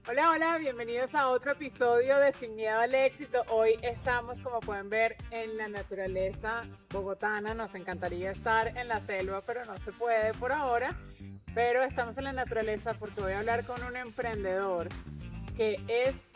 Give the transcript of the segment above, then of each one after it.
Hola, hola, bienvenidos a otro episodio de Sin Miedo al Éxito. Hoy estamos, como pueden ver, en la naturaleza bogotana. Nos encantaría estar en la selva, pero no se puede por ahora. Pero estamos en la naturaleza porque voy a hablar con un emprendedor que es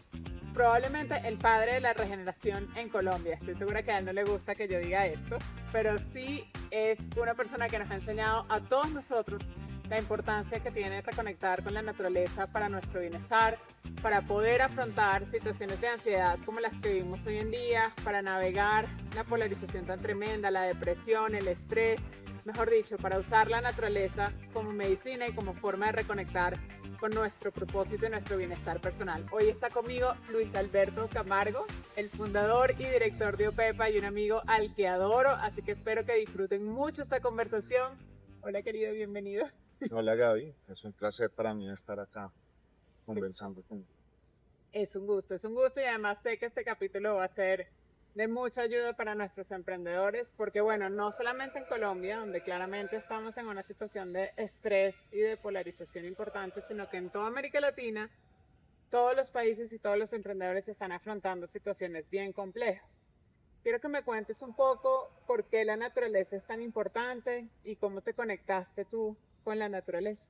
probablemente el padre de la regeneración en Colombia. Estoy segura que a él no le gusta que yo diga esto, pero sí es una persona que nos ha enseñado a todos nosotros la importancia que tiene reconectar con la naturaleza para nuestro bienestar, para poder afrontar situaciones de ansiedad como las que vivimos hoy en día, para navegar la polarización tan tremenda, la depresión, el estrés, mejor dicho, para usar la naturaleza como medicina y como forma de reconectar con nuestro propósito y nuestro bienestar personal. Hoy está conmigo Luis Alberto Camargo, el fundador y director de OPEPA y un amigo al que adoro, así que espero que disfruten mucho esta conversación. Hola querido, bienvenido. Hola Gaby, es un placer para mí estar acá conversando contigo. Es un gusto y además sé que este capítulo va a ser de mucha ayuda para nuestros emprendedores, porque bueno, no solamente en Colombia, donde claramente estamos en una situación de estrés y de polarización importante, sino que en toda América Latina todos los países y todos los emprendedores están afrontando situaciones bien complejas. Quiero que me cuentes un poco por qué la naturaleza es tan importante y cómo te conectaste tú con la naturaleza.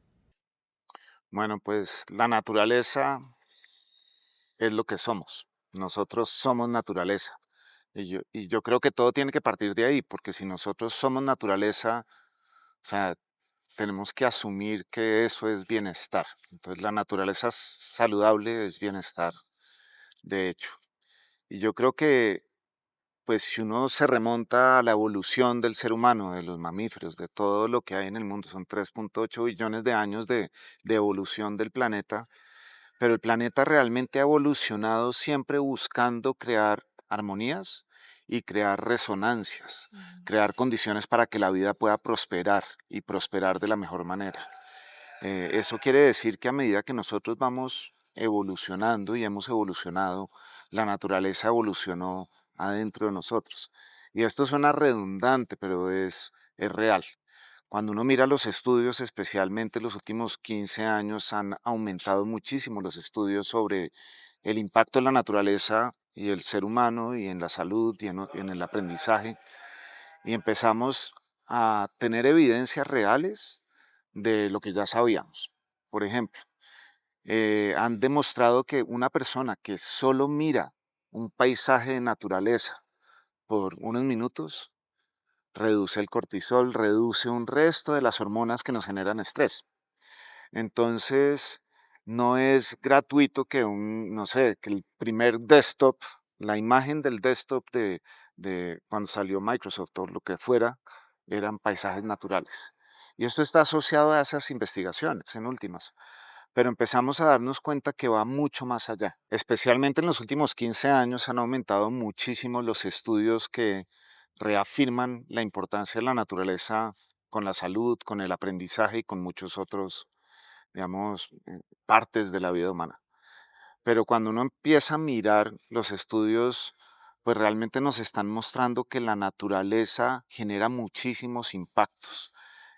Bueno, pues la naturaleza es lo que somos. Nosotros somos naturaleza. Y yo creo que todo tiene que partir de ahí, porque si nosotros somos naturaleza, o sea, tenemos que asumir que eso es bienestar. Entonces la naturaleza saludable es bienestar, de hecho. Y yo creo que pues si uno se remonta a la evolución del ser humano, de los mamíferos, de todo lo que hay en el mundo, son 3,8 billones de años de evolución del planeta, pero el planeta realmente ha evolucionado siempre buscando crear armonías y crear resonancias, crear condiciones para que la vida pueda prosperar y prosperar de la mejor manera. Eso quiere decir que a medida que nosotros vamos evolucionando y hemos evolucionado, la naturaleza evolucionó adentro de nosotros. Y esto suena redundante, pero es real. Cuando uno mira los estudios, especialmente los últimos 15 años, han aumentado muchísimo los estudios sobre el impacto de la naturaleza y el ser humano y en la salud y en el aprendizaje. Y empezamos a tener evidencias reales de lo que ya sabíamos. Por ejemplo, han demostrado que una persona que solo mira un paisaje de naturaleza por unos minutos reduce el cortisol, reduce un resto de las hormonas que nos generan estrés. Entonces, no es gratuito que no sé, que el primer desktop, la imagen del desktop de cuando salió Microsoft o lo que fuera, eran paisajes naturales. Y esto está asociado a esas investigaciones, en últimas. Pero empezamos a darnos cuenta que va mucho más allá. Especialmente en los últimos 15 años han aumentado muchísimo los estudios que reafirman la importancia de la naturaleza con la salud, con el aprendizaje y con muchos otros, digamos, partes de la vida humana. Pero cuando uno empieza a mirar los estudios, pues realmente nos están mostrando que la naturaleza genera muchísimos impactos,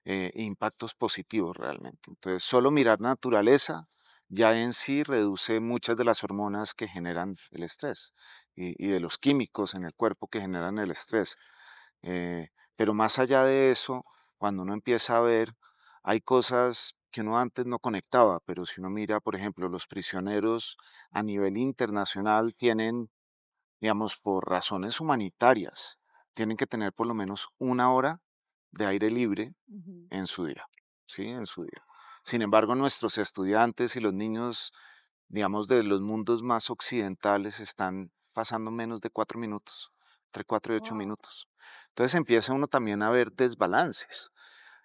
impactos positivos realmente. Entonces, solo mirar naturaleza ya en sí reduce muchas de las hormonas que generan el estrés y de los químicos en el cuerpo que generan el estrés. Pero más allá de eso, cuando uno empieza a ver, hay cosas que uno antes no conectaba, pero si uno mira, por ejemplo, los prisioneros a nivel internacional tienen, digamos, por razones humanitarias, tienen que tener por lo menos una hora de aire libre Ujú. en su día, ¿sí? En su día. Sin embargo, nuestros estudiantes y los niños, digamos, de los mundos más occidentales están pasando menos de 4 minutos, entre 4 y 8 Wow. minutos. Entonces empieza uno también a ver desbalances.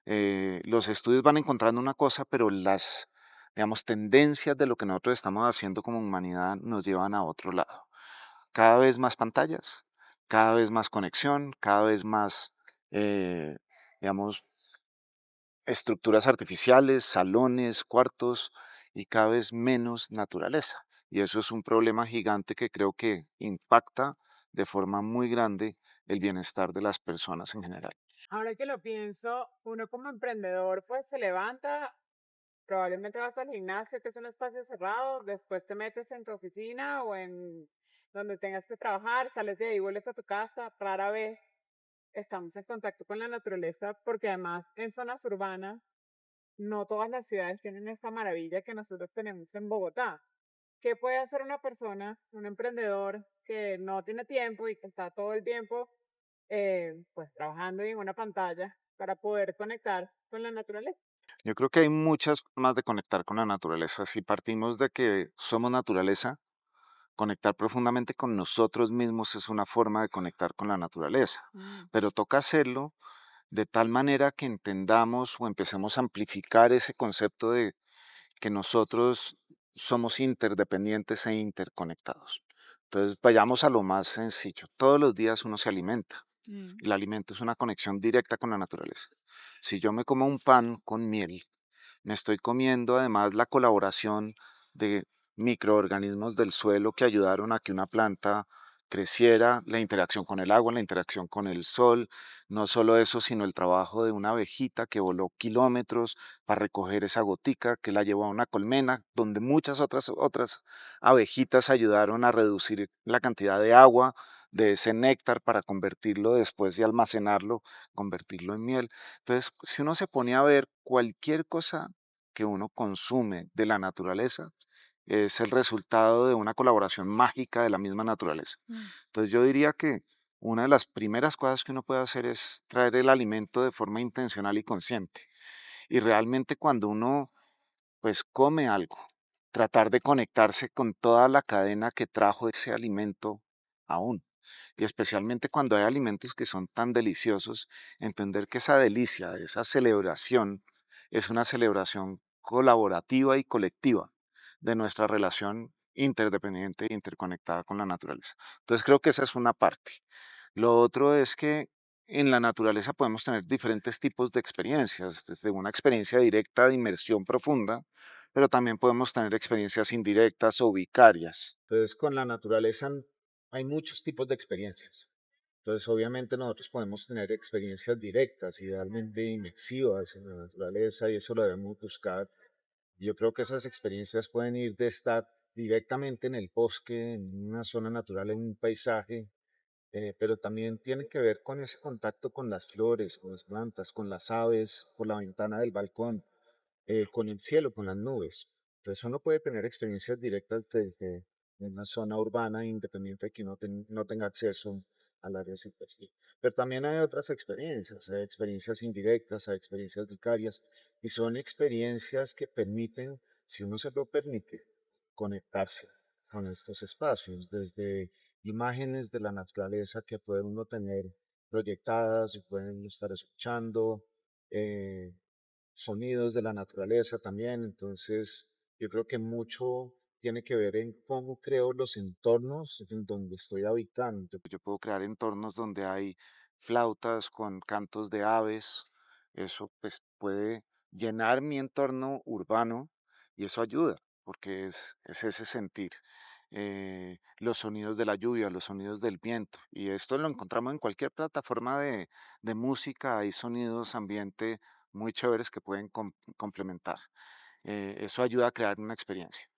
Los estudios van encontrando una cosa, pero las, digamos, tendencias de lo que nosotros estamos haciendo como humanidad nos llevan a otro lado. Cada vez más pantallas, cada vez más conexión, cada vez más, digamos, estructuras artificiales, salones, cuartos y cada vez menos naturaleza. Y eso es un problema gigante que creo que impacta de forma muy grande el bienestar de las personas en general. Ahora que lo pienso, uno como emprendedor pues se levanta Probablemente vas al gimnasio, que es un espacio cerrado, después te metes en tu oficina o en donde tengas que trabajar, sales de ahí, vuelves a tu casa. Rara vez estamos en contacto con la naturaleza porque además en zonas urbanas no todas las ciudades tienen esta maravilla que nosotros tenemos en Bogotá. ¿Qué puede hacer una persona, un emprendedor que no tiene tiempo y que está todo el tiempo pues trabajando y en una pantalla para poder conectar con la naturaleza? Yo creo que hay muchas formas de conectar con la naturaleza. Si partimos de que somos naturaleza, conectar profundamente con nosotros mismos es una forma de conectar con la naturaleza, Mm, pero toca hacerlo de tal manera que entendamos o empecemos a amplificar ese concepto de que nosotros somos interdependientes e interconectados. Entonces, vayamos a lo más sencillo. Todos los días uno se alimenta. mm. El alimento es una conexión directa con la naturaleza. Si yo me como un pan con miel, me estoy comiendo además la colaboración de microorganismos del suelo que ayudaron a que una planta creciera, la interacción con el agua, la interacción con el sol, no solo eso, sino el trabajo de una abejita que voló kilómetros para recoger esa gotica, que la llevó a una colmena, donde muchas otras abejitas ayudaron a reducir la cantidad de agua de ese néctar para convertirlo después de almacenarlo, convertirlo en miel. Entonces, si uno se pone a ver cualquier cosa que uno consume de la naturaleza, es el resultado de una colaboración mágica de la misma naturaleza. Mm. Entonces yo diría que una de las primeras cosas que uno puede hacer es traer el alimento de forma intencional y consciente. Y realmente cuando uno pues come algo, tratar de conectarse con toda la cadena que trajo ese alimento a uno. Y especialmente cuando hay alimentos que son tan deliciosos, entender que esa delicia, esa celebración, es una celebración colaborativa y colectiva de nuestra relación interdependiente e interconectada con la naturaleza. Entonces creo que esa es una parte. Lo otro es que en la naturaleza podemos tener diferentes tipos de experiencias, desde una experiencia directa de inmersión profunda, pero también podemos tener experiencias indirectas o vicarias. Entonces, con la naturaleza hay muchos tipos de experiencias. Entonces, obviamente nosotros podemos tener experiencias directas, idealmente inmersivas en la naturaleza, y eso lo debemos buscar. Yo creo que esas experiencias pueden ir de estar directamente en el bosque, en una zona natural, en un paisaje, pero también tiene que ver con ese contacto con las flores, con las plantas, con las aves, por la ventana del balcón, con el cielo, con las nubes. Entonces uno puede tener experiencias directas desde una zona urbana, independiente de que uno no tenga acceso al área silvestre. Pero también hay experiencias indirectas, hay experiencias vicarias, y son experiencias que permiten, si uno se lo permite, conectarse con estos espacios, desde imágenes de la naturaleza que puede uno tener proyectadas y pueden estar escuchando, eh, sonidos de la naturaleza también. Entonces, yo creo que mucho tiene que ver en cómo creo los entornos en donde estoy habitando. Yo puedo crear entornos donde hay flautas con cantos de aves. Eso pues puede llenar mi entorno urbano y eso ayuda porque es ese sentir. Los sonidos de la lluvia, los sonidos del viento. Y esto lo encontramos en cualquier plataforma de música. Hay sonidos, ambiente muy chéveres que pueden complementar. Eso ayuda a crear una experiencia.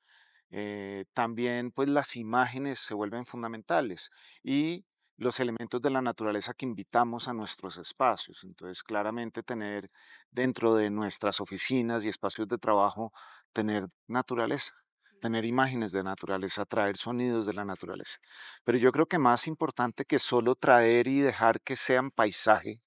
También pues las imágenes se vuelven fundamentales y los elementos de la naturaleza que invitamos a nuestros espacios. Entonces, claramente tener dentro de nuestras oficinas y espacios de trabajo, tener naturaleza, tener imágenes de naturaleza, traer sonidos de la naturaleza. Pero yo creo que más importante que solo traer y dejar que sean paisaje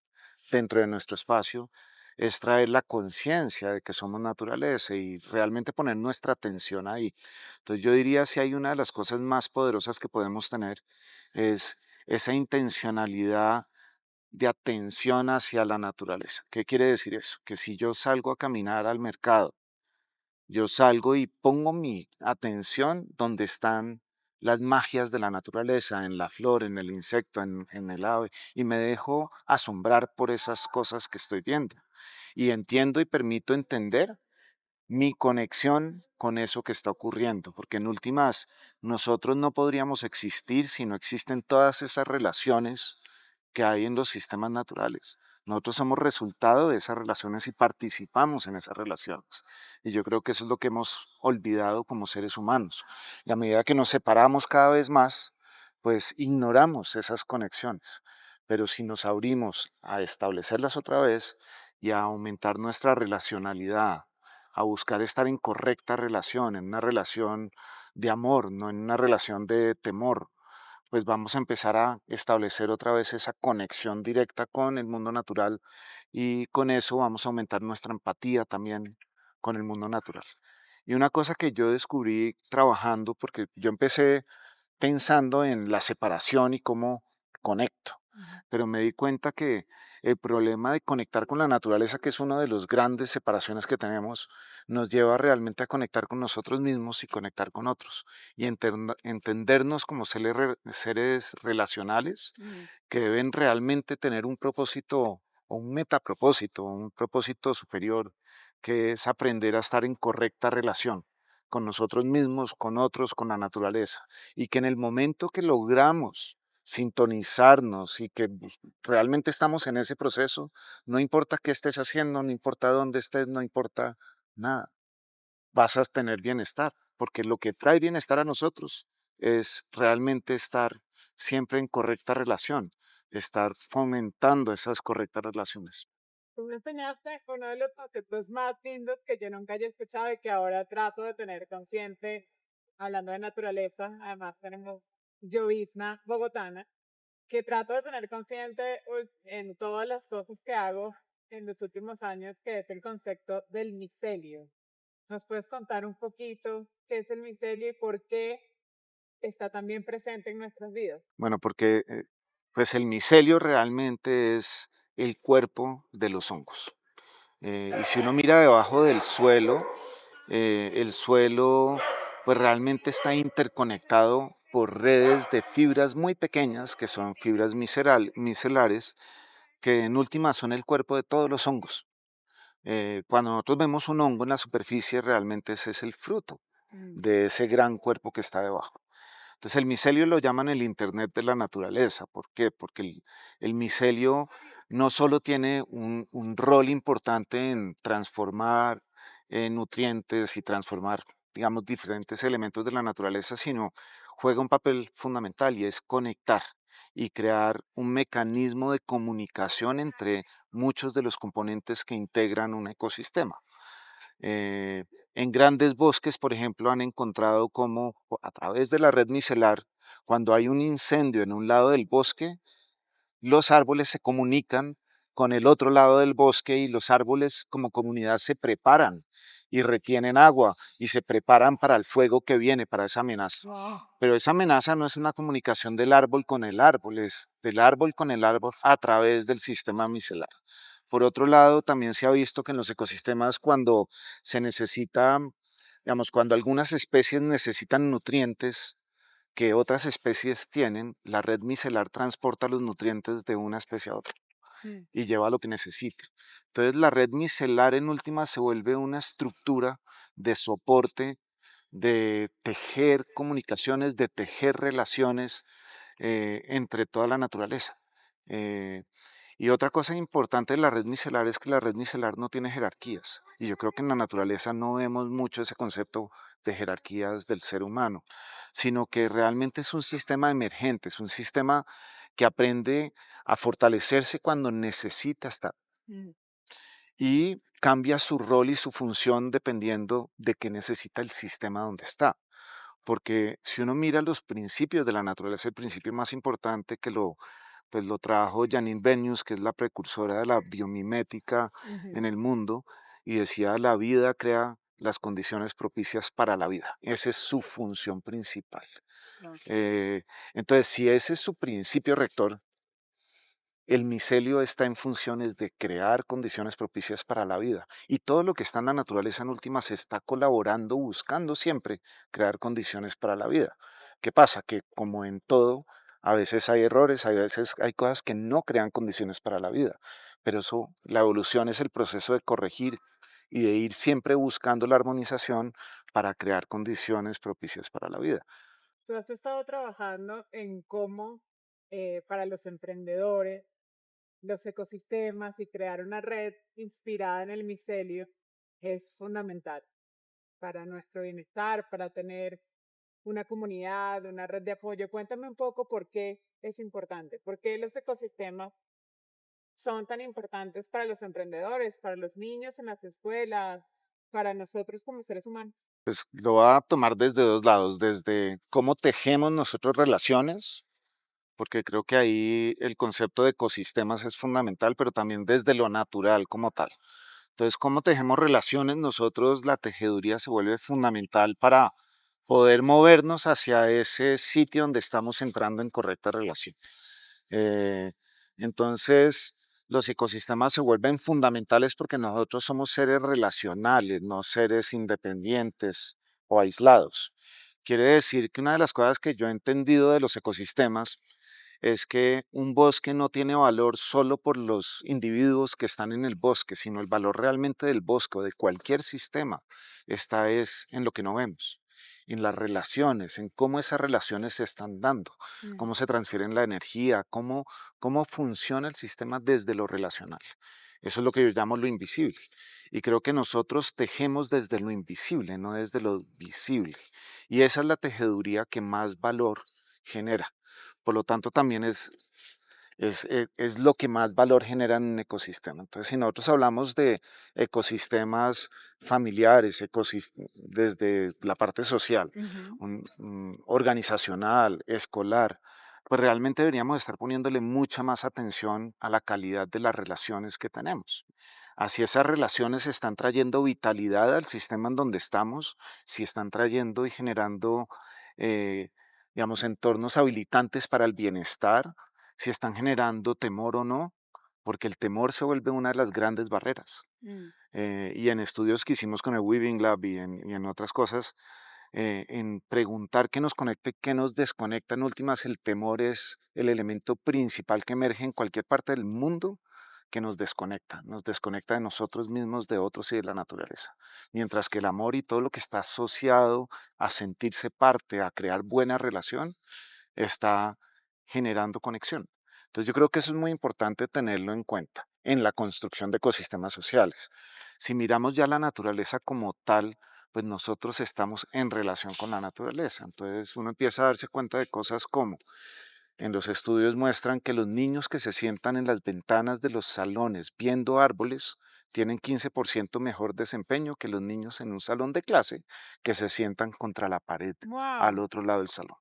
dentro de nuestro espacio, es traer la conciencia de que somos naturaleza y realmente poner nuestra atención ahí. Entonces yo diría si hay una de las cosas más poderosas que podemos tener es esa intencionalidad de atención hacia la naturaleza. ¿Qué quiere decir eso? Que si yo salgo a caminar al mercado, yo salgo y pongo mi atención donde están las magias de la naturaleza, en la flor, en el insecto, en el ave, y me dejo asombrar por esas cosas que estoy viendo. Y entiendo y permito entender mi conexión con eso que está ocurriendo, porque en últimas nosotros no podríamos existir si no existen todas esas relaciones que hay en los sistemas naturales. Nosotros somos resultado de esas relaciones y participamos en esas relaciones. Y yo creo que eso es lo que hemos olvidado como seres humanos. Y a medida que nos separamos cada vez más, pues ignoramos esas conexiones. Pero si nos abrimos a establecerlas otra vez y a aumentar nuestra relacionalidad, a buscar estar en correcta relación, en una relación de amor, no en una relación de temor, pues vamos a empezar a establecer otra vez esa conexión directa con el mundo natural y con eso vamos a aumentar nuestra empatía también con el mundo natural. Y una cosa que yo descubrí trabajando, porque yo empecé pensando en la separación y cómo conecto, Ujú. pero me di cuenta que el problema de conectar con la naturaleza, que es una de las grandes separaciones que tenemos, nos lleva realmente a conectar con nosotros mismos y conectar con otros y entendernos como seres relacionales Mm. que deben realmente tener un propósito o un metapropósito, un propósito superior, que es aprender a estar en correcta relación con nosotros mismos, con otros, con la naturaleza. Y que en el momento que logramos sintonizarnos y que realmente estamos en ese proceso, no importa qué estés haciendo, no importa dónde estés, no importa nada, vas a tener bienestar, porque lo que trae bienestar a nosotros es realmente estar siempre en correcta relación, estar fomentando esas correctas relaciones. Tú me enseñaste uno de los conceptos más lindos que yo nunca haya escuchado y que ahora trato de tener consciente, hablando de naturaleza. Además, tenemos llovizna bogotana, que trato de tener consciente en todas las cosas que hago en los últimos años, que es el concepto del micelio. ¿Nos puedes contar un poquito qué es el micelio y por qué está también presente en nuestras vidas? Bueno, porque pues el micelio realmente es el cuerpo de los hongos. Y si uno mira debajo del suelo, el suelo pues realmente está interconectado por redes de fibras muy pequeñas, que son fibras micelares, que en última son el cuerpo de todos los hongos. Cuando nosotros vemos un hongo en la superficie, realmente ese es el fruto Mm. de ese gran cuerpo que está debajo. Entonces el micelio lo llaman el Internet de la naturaleza. ¿Por qué? Porque el micelio no solo tiene un rol importante en transformar nutrientes y transformar, digamos, diferentes elementos de la naturaleza, sino juega un papel fundamental y es conectar y crear un mecanismo de comunicación entre muchos de los componentes que integran un ecosistema. Eh, en grandes bosques, por ejemplo, han encontrado cómo a través de la red micelar, cuando hay un incendio en un lado del bosque, los árboles se comunican con el otro lado del bosque y los árboles como comunidad se preparan y retienen agua y se preparan para el fuego que viene, para esa amenaza. Wow. Pero esa amenaza no es una comunicación del árbol con el árbol, es del árbol con el árbol a través del sistema micelar. Por otro lado, también se ha visto que en los ecosistemas cuando se necesita, digamos, cuando algunas especies necesitan nutrientes que otras especies tienen, la red micelar transporta los nutrientes de una especie a otra Mm. y lleva lo que necesite. Entonces, la red micelar en última se vuelve una estructura de soporte, de tejer comunicaciones, de tejer relaciones entre toda la naturaleza. Eh, y otra cosa importante de la red micelar es que la red micelar no tiene jerarquías. Y yo creo que en la naturaleza no vemos mucho ese concepto de jerarquías del ser humano, sino que realmente es un sistema emergente, es un sistema que aprende a fortalecerse cuando necesita estar Mm. y cambia su rol y su función dependiendo de qué necesita el sistema donde está. Porque si uno mira los principios de la naturaleza, el principio más importante que pues lo trajo Janine Benyus, que es la precursora de la biomimética Ujú. en el mundo, y decía, la vida crea las condiciones propicias para la vida. Esa es su función principal. No. Eh, entonces, si ese es su principio rector, el micelio está en funciones de crear condiciones propicias para la vida y todo lo que está en la naturaleza en última se está colaborando, buscando siempre crear condiciones para la vida. ¿Qué pasa? Que como en todo, a veces hay errores, a veces hay cosas que no crean condiciones para la vida, pero eso, la evolución es el proceso de corregir y de ir siempre buscando la armonización para crear condiciones propicias para la vida. Tú has estado trabajando en cómo para los emprendedores los ecosistemas y crear una red inspirada en el micelio es fundamental para nuestro bienestar, para tener una comunidad, una red de apoyo. Cuéntame un poco por qué es importante, por qué los ecosistemas son tan importantes para los emprendedores, para los niños en las escuelas, para nosotros como seres humanos. Pues lo voy a tomar desde dos lados, desde cómo tejemos nosotros relaciones, porque creo que ahí el concepto de ecosistemas es fundamental, pero también desde lo natural como tal. Entonces, cómo tejemos relaciones, nosotros la tejeduría se vuelve fundamental para poder movernos hacia ese sitio donde estamos entrando en correcta relación. Eh, entonces, los ecosistemas se vuelven fundamentales porque nosotros somos seres relacionales, no seres independientes o aislados. Quiere decir que una de las cosas que yo he entendido de los ecosistemas es que un bosque no tiene valor solo por los individuos que están en el bosque, sino el valor realmente del bosque o de cualquier sistema está es en lo que no vemos, en las relaciones, en cómo esas relaciones se están dando, Mm. cómo se transfieren la energía, cómo funciona el sistema desde lo relacional. Eso es lo que yo llamo lo invisible. Y creo que nosotros tejemos desde lo invisible, no desde lo visible. Y esa es la tejeduría que más valor genera. Por lo tanto, también es lo que más valor genera en un ecosistema. Entonces, si nosotros hablamos de ecosistemas familiares, desde la parte social, Ujú. organizacional, escolar, pues realmente deberíamos estar poniéndole mucha más atención a la calidad de las relaciones que tenemos. Así esas relaciones están trayendo vitalidad al sistema en donde estamos, si están trayendo y generando, eh, digamos, entornos habilitantes para el bienestar, si están generando temor o no, porque el temor se vuelve una de las grandes barreras. Mm. Y en estudios que hicimos con el Weaving Lab y en otras cosas, en preguntar qué nos conecta y qué nos desconecta, en últimas, el temor es el elemento principal que emerge en cualquier parte del mundo que nos desconecta de nosotros mismos, de otros y de la naturaleza. Mientras que el amor y todo lo que está asociado a sentirse parte, a crear buena relación, está generando conexión. Entonces yo creo que eso es muy importante tenerlo en cuenta en la construcción de ecosistemas sociales. Si miramos ya la naturaleza como tal, pues nosotros estamos en relación con la naturaleza. Entonces uno empieza a darse cuenta de cosas como en los estudios muestran que los niños que se sientan en las ventanas de los salones viendo árboles tienen 15% mejor desempeño que los niños en un salón de clase que se sientan contra la pared al Wow. otro lado del salón.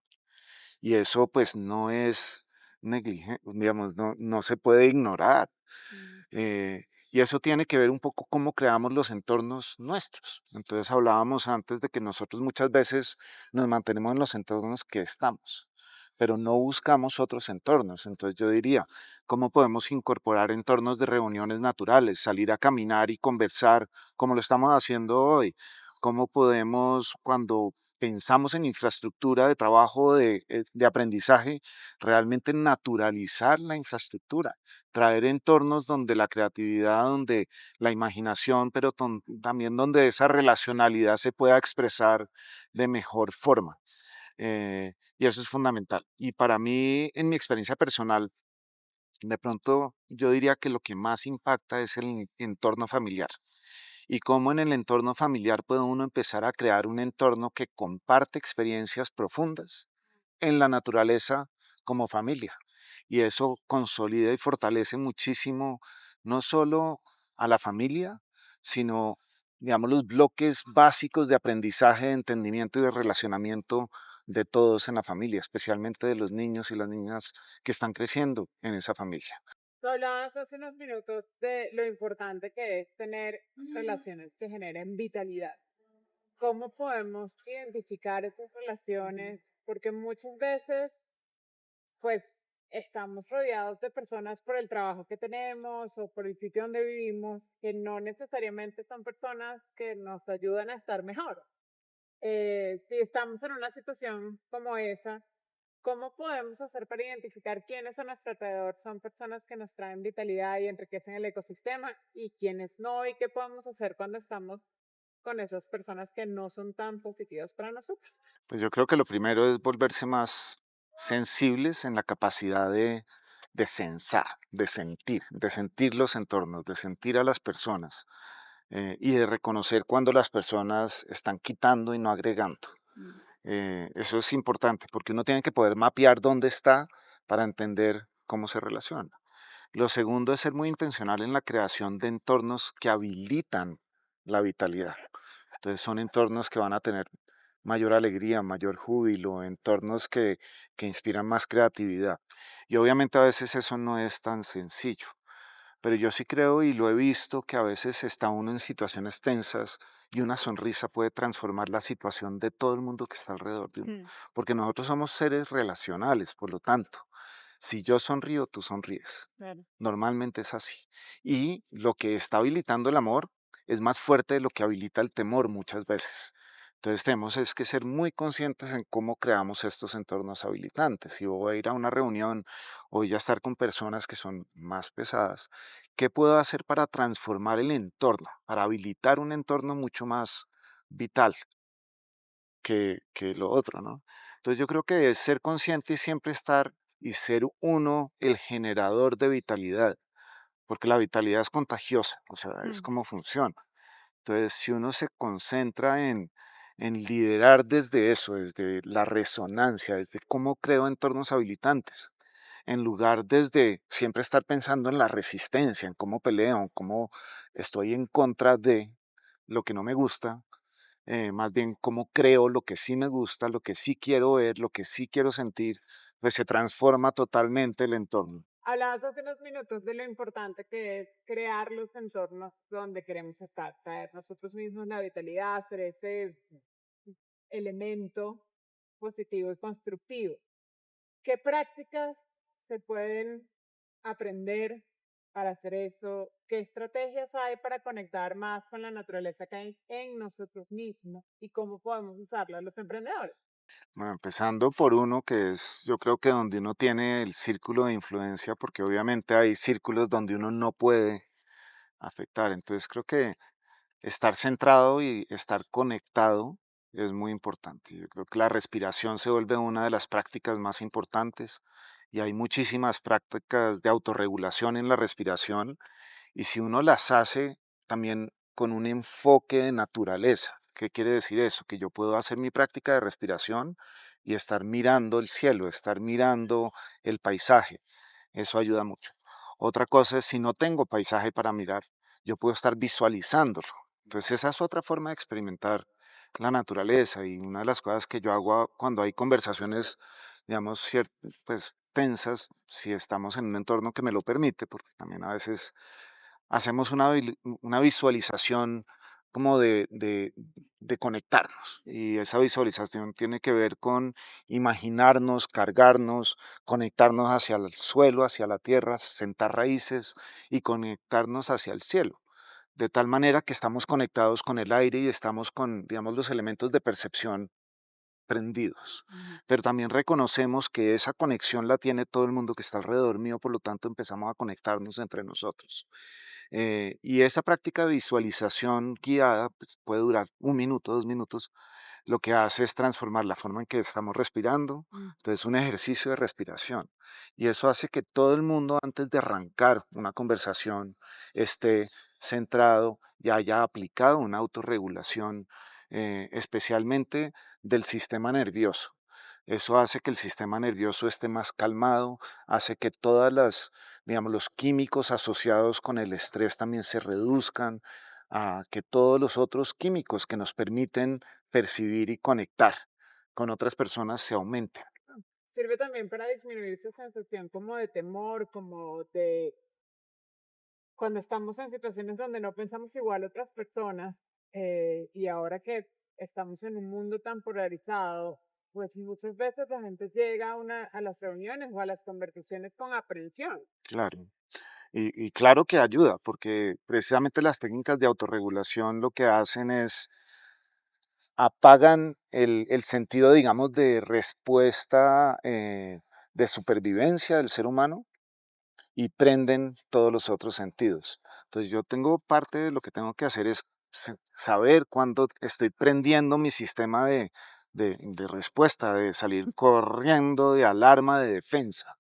Y eso pues no es negligente, digamos, no se puede ignorar. Mm. Y eso tiene que ver un poco cómo creamos los entornos nuestros. Entonces hablábamos antes de que nosotros muchas veces nos mantenemos en los entornos que estamos, pero no buscamos otros entornos. Entonces yo diría, ¿cómo podemos incorporar entornos de reuniones naturales, salir a caminar y conversar como lo estamos haciendo hoy? ¿Cómo podemos, cuando pensamos en infraestructura de trabajo, de aprendizaje, realmente naturalizar la infraestructura? Traer entornos donde la creatividad, donde la imaginación, pero también donde esa relacionalidad se pueda expresar de mejor forma. Y eso es fundamental. Y para mí, en mi experiencia personal, de pronto yo diría que lo que más impacta es el entorno familiar. Y cómo en el entorno familiar puede uno empezar a crear un entorno que comparte experiencias profundas en la naturaleza como familia. Y eso consolida y fortalece muchísimo no solo a la familia, sino, digamos, los bloques básicos de aprendizaje, de entendimiento y de relacionamiento de todos en la familia, especialmente de los niños y las niñas que están creciendo en esa familia. Tú hablabas hace unos minutos de lo importante que es tener relaciones que generen vitalidad. ¿Cómo podemos identificar esas relaciones? Porque muchas veces, pues, estamos rodeados de personas por el trabajo que tenemos o por el sitio donde vivimos, que no necesariamente son personas que nos ayudan a estar mejor. Si estamos en una situación como esa, ¿cómo podemos hacer para identificar quiénes a nuestro alrededor son personas que nos traen vitalidad y enriquecen el ecosistema y quiénes no? ¿Y qué podemos hacer cuando estamos con esas personas que no son tan positivas para nosotros? Pues yo creo que lo primero es volverse más sensibles en la capacidad de sensar, de sentir los entornos, de sentir a las personas y de reconocer cuando las personas están quitando y no agregando. Mm. Eso es importante porque uno tiene que poder mapear dónde está para entender cómo se relaciona. Lo segundo es ser muy intencional en la creación de entornos que habilitan la vitalidad. Entonces son entornos que van a tener mayor alegría, mayor júbilo, entornos que inspiran más creatividad. Y obviamente a veces eso no es tan sencillo, pero yo sí creo y lo he visto que a veces está uno en situaciones tensas y una sonrisa puede transformar la situación de todo el mundo que está alrededor de uno, Mm. porque nosotros somos seres relacionales, por lo tanto, si yo sonrío, tú sonríes. Claro. Normalmente es así. Y lo que está habilitando el amor es más fuerte de lo que habilita el temor muchas veces. Entonces tenemos es que ser muy conscientes en cómo creamos estos entornos habilitantes. Si voy a ir a una reunión o voy a estar con personas que son más pesadas, ¿qué puedo hacer para transformar el entorno, para habilitar un entorno mucho más vital que lo otro, ¿no? Entonces yo creo que es ser consciente y siempre estar y ser uno el generador de vitalidad, porque la vitalidad es contagiosa, o sea, es Mm. como funciona. Entonces, si uno se concentra en liderar desde eso, desde la resonancia, desde cómo creo entornos habilitantes, en lugar desde siempre estar pensando en la resistencia, en cómo peleo, en cómo estoy en contra de lo que no me gusta, más bien cómo creo lo que sí me gusta, lo que sí quiero ver, lo que sí quiero sentir, pues se transforma totalmente el entorno. Hablabas hace unos minutos de lo importante que es crear los entornos donde queremos estar, traer nosotros mismos la vitalidad, ser ese elemento positivo y constructivo. ¿Qué prácticas se pueden aprender para hacer eso? ¿Qué estrategias hay para conectar más con la naturaleza que hay en nosotros mismos y cómo podemos usarlas los emprendedores? Bueno, empezando por uno que es, yo creo que donde uno tiene el círculo de influencia, porque obviamente hay círculos donde uno no puede afectar. Entonces creo que estar centrado y estar conectado es muy importante. Yo creo que la respiración se vuelve una de las prácticas más importantes y hay muchísimas prácticas de autorregulación en la respiración y si uno las hace también con un enfoque de naturaleza. ¿Qué quiere decir eso? Que yo puedo hacer mi práctica de respiración y estar mirando el cielo, estar mirando el paisaje. Eso ayuda mucho. Otra cosa es si no tengo paisaje para mirar, yo puedo estar visualizándolo. Entonces esa es otra forma de experimentar la naturaleza y una de las cosas que yo hago cuando hay conversaciones, digamos, pues tensas, si estamos en un entorno que me lo permite, porque también a veces hacemos una visualización como de conectarnos y esa visualización tiene que ver con imaginarnos, cargarnos, conectarnos hacia el suelo, hacia la tierra, sentar raíces y conectarnos hacia el cielo, de tal manera que estamos conectados con el aire y estamos con, digamos, los elementos de percepción prendidos. Ujú. Pero también reconocemos que esa conexión la tiene todo el mundo que está alrededor mío, por lo tanto empezamos a conectarnos entre nosotros. Y esa práctica de visualización guiada pues, puede durar 1 minuto, 2 minutos, lo que hace es transformar la forma en que estamos respirando. Mm. Entonces, un ejercicio de respiración. Y eso hace que todo el mundo, antes de arrancar una conversación, esté centrado y haya aplicado una autorregulación, especialmente del sistema nervioso. Eso hace que el sistema nervioso esté más calmado, hace que todas las, digamos, los químicos asociados con el estrés también se reduzcan, a que todos los otros químicos que nos permiten percibir y conectar con otras personas se aumenten. Sirve también para disminuir esa sensación como de temor, como de cuando estamos en situaciones donde no pensamos igual a otras personas, y ahora que estamos en un mundo tan polarizado, pues muchas veces la gente llega a las reuniones o a las conversaciones con aprensión. Claro. Y claro que ayuda, porque precisamente las técnicas de autorregulación lo que hacen es apagan el sentido, digamos, de respuesta de supervivencia del ser humano y prenden todos los otros sentidos. Entonces yo tengo parte de lo que tengo que hacer es saber cuándo estoy prendiendo mi sistema de respuesta, de salir corriendo, de alarma, de defensa,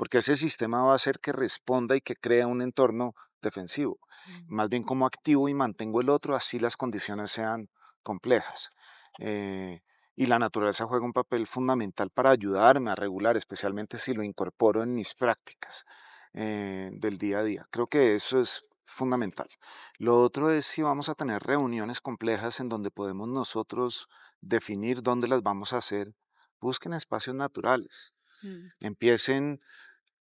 porque ese sistema va a hacer que responda y que crea un entorno defensivo. Mm. Más bien como activo y mantengo el otro, así las condiciones sean complejas. Eh, y la naturaleza juega un papel fundamental para ayudarme a regular, especialmente si lo incorporo en mis prácticas del día a día. Creo que eso es fundamental. Lo otro es si vamos a tener reuniones complejas en donde podemos nosotros definir dónde las vamos a hacer. Busquen espacios naturales. Mm. Empiecen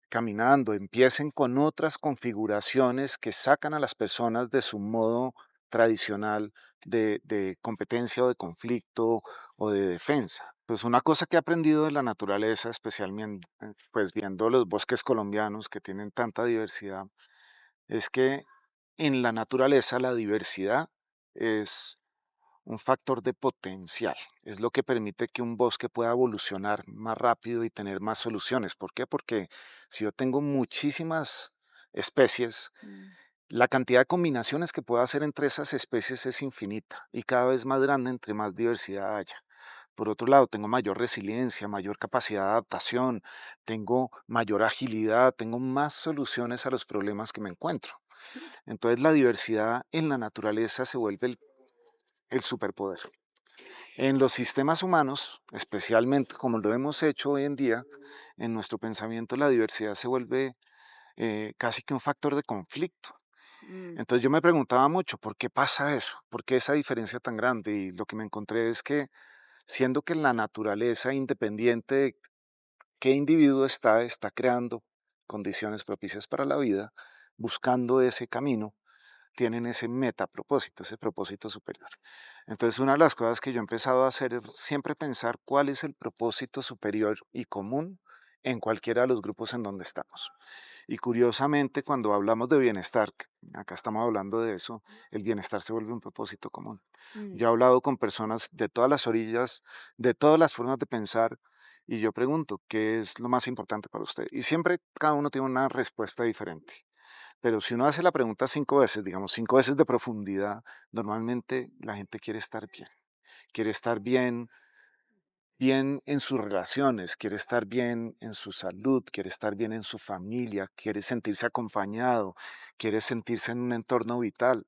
caminando, empiecen con otras configuraciones que sacan a las personas de su modo tradicional de competencia o de conflicto o de defensa. Pues una cosa que he aprendido de la naturaleza, especialmente pues viendo los bosques colombianos que tienen tanta diversidad, es que en la naturaleza la diversidad es un factor de potencial. Es lo que permite que un bosque pueda evolucionar más rápido y tener más soluciones. ¿Por qué? Porque si yo tengo muchísimas especies, Mm. la cantidad de combinaciones que puedo hacer entre esas especies es infinita y cada vez más grande entre más diversidad haya. Por otro lado, tengo mayor resiliencia, mayor capacidad de adaptación, tengo mayor agilidad, tengo más soluciones a los problemas que me encuentro. Entonces la diversidad en la naturaleza se vuelve el superpoder. En los sistemas humanos, especialmente como lo hemos hecho hoy en día, en nuestro pensamiento la diversidad se vuelve casi que un factor de conflicto. Mm. Entonces yo me preguntaba mucho, ¿por qué pasa eso? ¿Por qué esa diferencia tan grande? Y lo que me encontré es que siendo que la naturaleza, independiente de qué individuo está creando condiciones propicias para la vida, buscando ese camino, tienen ese metapropósito, ese propósito superior. Entonces, una de las cosas que yo he empezado a hacer es siempre pensar cuál es el propósito superior y común en cualquiera de los grupos en donde estamos. Y curiosamente, cuando hablamos de bienestar, que acá estamos hablando de eso, el bienestar se vuelve un propósito común. Mm. Yo he hablado con personas de todas las orillas, de todas las formas de pensar, y yo pregunto, ¿qué es lo más importante para usted? Y siempre cada uno tiene una respuesta diferente. Pero si uno hace la pregunta 5 veces, digamos 5 veces de profundidad, normalmente la gente quiere estar bien en sus relaciones, quiere estar bien en su salud, quiere estar bien en su familia, quiere sentirse acompañado, quiere sentirse en un entorno vital.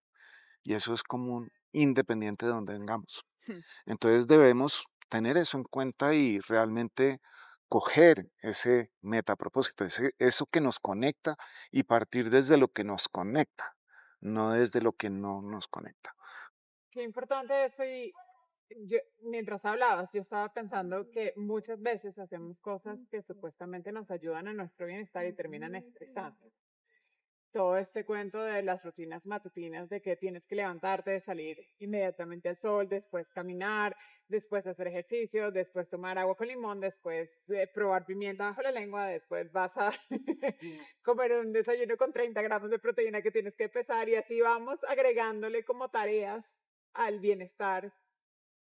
Y eso es común independiente de donde vengamos. Entonces debemos tener eso en cuenta y realmente coger ese metapropósito, eso que nos conecta y partir desde lo que nos conecta, no desde lo que no nos conecta. Qué importante eso. Y mientras hablabas, yo estaba pensando que muchas veces hacemos cosas que supuestamente nos ayudan a nuestro bienestar y terminan estresando. Todo este cuento de las rutinas matutinas, de que tienes que levantarte, salir inmediatamente al sol, después caminar, después hacer ejercicio, después tomar agua con limón, después probar pimienta bajo la lengua, después vas a comer un desayuno con 30 gramos de proteína que tienes que pesar, y así vamos agregándole como tareas al bienestar.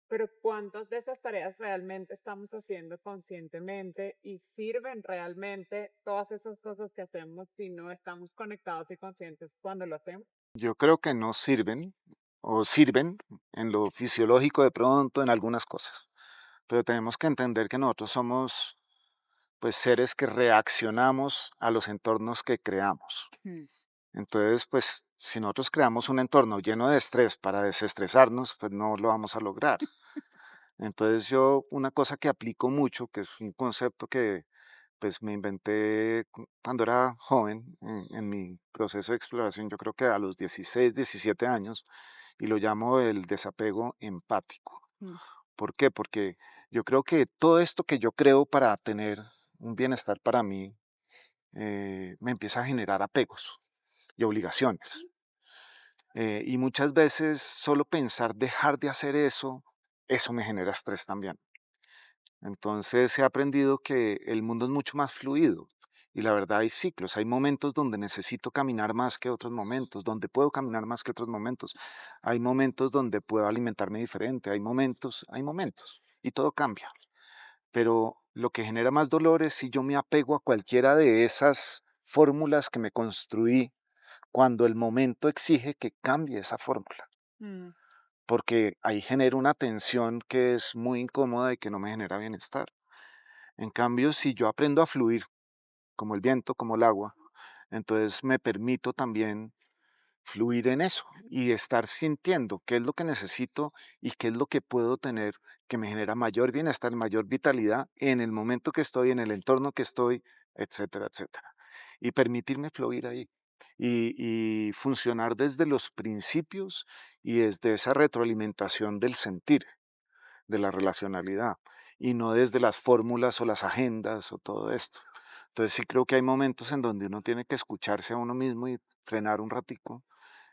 Pero ¿cuántas de esas tareas realmente estamos haciendo conscientemente y sirven realmente todas esas cosas que hacemos si no estamos conectados y conscientes cuando lo hacemos? Yo creo que no sirven o sirven en lo fisiológico de pronto en algunas cosas, pero tenemos que entender que nosotros somos pues seres que reaccionamos a los entornos que creamos. Mm. Entonces, pues si nosotros creamos un entorno lleno de estrés para desestresarnos, pues no lo vamos a lograr. Entonces yo una cosa que aplico mucho, que es un concepto que pues me inventé cuando era joven, en mi proceso de exploración, yo creo que a los 16, 17 años, y lo llamo el desapego empático. Mm. ¿Por qué? Porque yo creo que todo esto que yo creo para tener un bienestar para mí, me empieza a generar apegos y obligaciones. Y muchas veces solo pensar dejar de hacer eso, eso me genera estrés también. Entonces he aprendido que el mundo es mucho más fluido y la verdad hay ciclos, hay momentos donde necesito caminar más que otros momentos, donde puedo caminar más que otros momentos, hay momentos donde puedo alimentarme diferente, hay momentos y todo cambia. Pero lo que genera más dolor es si yo me apego a cualquiera de esas fórmulas que me construí cuando el momento exige que cambie esa fórmula, Mm. porque ahí genera una tensión que es muy incómoda y que no me genera bienestar. En cambio, si yo aprendo a fluir como el viento, como el agua. Entonces me permito también fluir en eso y estar sintiendo qué es lo que necesito y qué es lo que puedo tener que me genera mayor bienestar, mayor vitalidad en el momento que estoy, en el entorno que estoy, etcétera, etcétera. Y permitirme fluir ahí y funcionar desde los principios y desde esa retroalimentación del sentir, de la relacionalidad, y no desde las fórmulas o las agendas o todo esto. Entonces sí creo que hay momentos en donde uno tiene que escucharse a uno mismo y frenar un ratico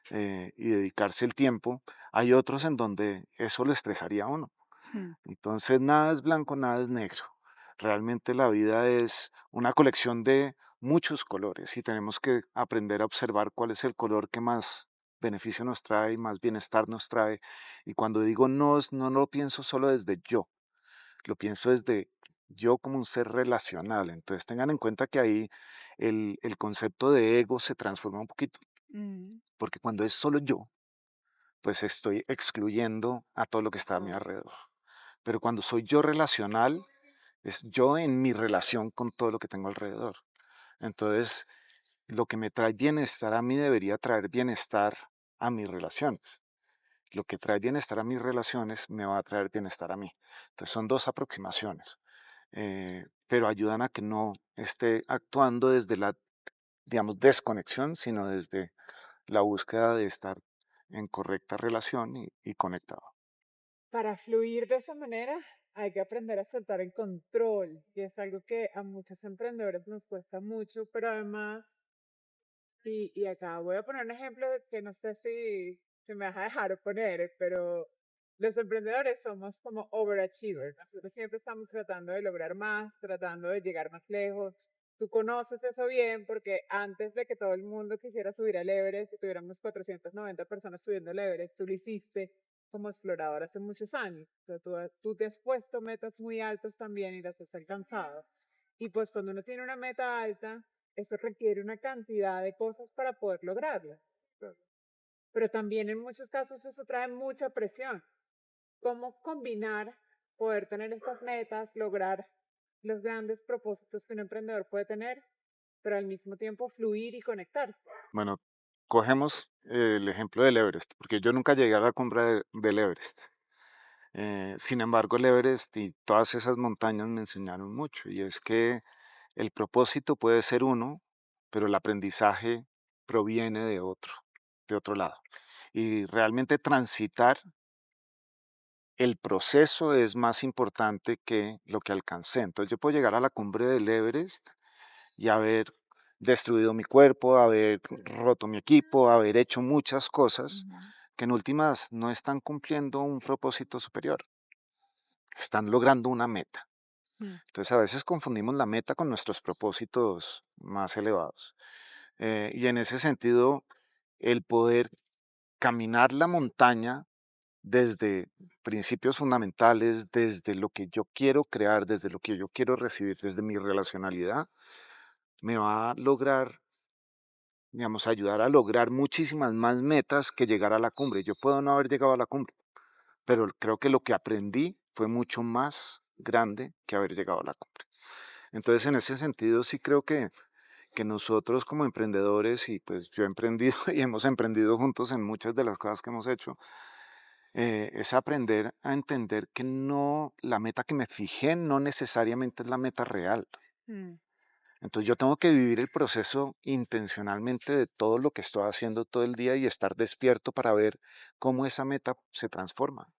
y dedicarse el tiempo. Hay otros en donde eso lo estresaría a uno. Mm. Entonces nada es blanco, nada es negro. Realmente la vida es una colección de muchos colores y tenemos que aprender a observar cuál es el color que más beneficio nos trae, más bienestar nos trae. Y cuando digo nos, no lo pienso solo desde yo, lo pienso desde yo como un ser relacional. Entonces tengan en cuenta que ahí el concepto de ego se transforma un poquito, Mm. porque cuando es solo yo, pues estoy excluyendo a todo lo que está a mi Todo. alrededor. Pero cuando soy yo relacional, es yo en mi relación con todo lo que tengo alrededor. Entonces, lo que me trae bienestar a mí debería traer bienestar a mis relaciones. Lo que trae bienestar a mis relaciones me va a traer bienestar a mí. Entonces, son dos aproximaciones, pero ayudan a que no esté actuando desde la, digamos, desconexión, sino desde la búsqueda de estar en correcta relación y conectado. Para fluir de esa manera hay que aprender a soltar el control, que es algo que a muchos emprendedores nos cuesta mucho, pero además, y acá voy a poner un ejemplo que no sé si me vas a dejar poner, pero los emprendedores somos como overachievers. Nosotros siempre estamos tratando de lograr más, tratando de llegar más lejos. Tú conoces eso bien porque antes de que todo el mundo quisiera subir al Everest y tuviéramos 490 personas subiendo al Everest, tú lo hiciste como explorador hace muchos años. O sea, tú te has puesto metas muy altas también y las has alcanzado. Y pues cuando uno tiene una meta alta, eso requiere una cantidad de cosas para poder lograrla. Pero también en muchos casos eso trae mucha presión. ¿Cómo combinar poder tener estas metas, lograr los grandes propósitos que un emprendedor puede tener, pero al mismo tiempo fluir y conectarse? Bueno, cogemos el ejemplo del Everest, porque yo nunca llegué a la cumbre del Everest. Sin embargo, el Everest y todas esas montañas me enseñaron mucho, y es que el propósito puede ser uno, pero el aprendizaje proviene de otro lado. Y realmente transitar el proceso es más importante que lo que alcancé. Entonces yo puedo llegar a la cumbre del Everest y haber destruido mi cuerpo, haber roto mi equipo, haber hecho muchas cosas Ujú. que en últimas no están cumpliendo un propósito superior, están logrando una meta. Mm. Entonces a veces confundimos la meta con nuestros propósitos más elevados. Y en ese sentido, el poder caminar la montaña desde principios fundamentales, desde lo que yo quiero crear, desde lo que yo quiero recibir, desde mi relacionalidad, me va a lograr, digamos, ayudar a lograr muchísimas más metas que llegar a la cumbre. Yo puedo no haber llegado a la cumbre, pero creo que lo que aprendí fue mucho más grande que haber llegado a la cumbre. Entonces, en ese sentido, sí creo que nosotros como emprendedores, y pues yo he emprendido y hemos emprendido juntos en muchas de las cosas que hemos hecho, es aprender a entender que no, la meta que me fijé no necesariamente es la meta real. Mm. Entonces yo tengo que vivir el proceso intencionalmente de todo lo que estoy haciendo todo el día y estar despierto para ver cómo esa meta se transforma.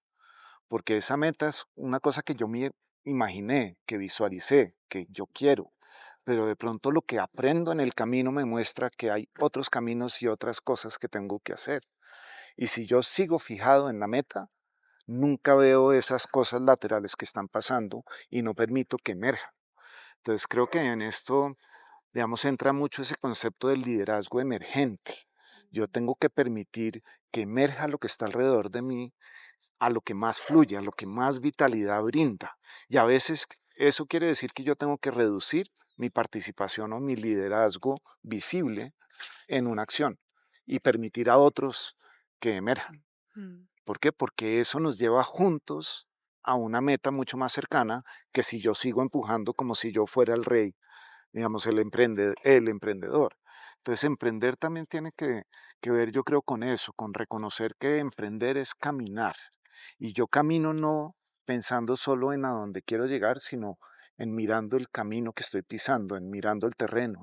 Porque esa meta es una cosa que yo me imaginé, que visualicé, que yo quiero. Pero de pronto lo que aprendo en el camino me muestra que hay otros caminos y otras cosas que tengo que hacer. Y si yo sigo fijado en la meta, nunca veo esas cosas laterales que están pasando y no permito que emerjan. Entonces creo que en esto, digamos, entra mucho ese concepto del liderazgo emergente. Yo tengo que permitir que emerja lo que está alrededor de mí, a lo que más fluye, a lo que más vitalidad brinda. Y a veces eso quiere decir que yo tengo que reducir mi participación o mi liderazgo visible en una acción y permitir a otros que emerjan. Mm. ¿Por qué? Porque eso nos lleva juntos a una meta mucho más cercana que si yo sigo empujando como si yo fuera el rey, digamos, el emprendedor. Entonces, emprender también tiene que ver, yo creo, con eso, con reconocer que emprender es caminar. Y yo camino no pensando solo en a dónde quiero llegar, sino en mirando el camino que estoy pisando, en mirando el terreno,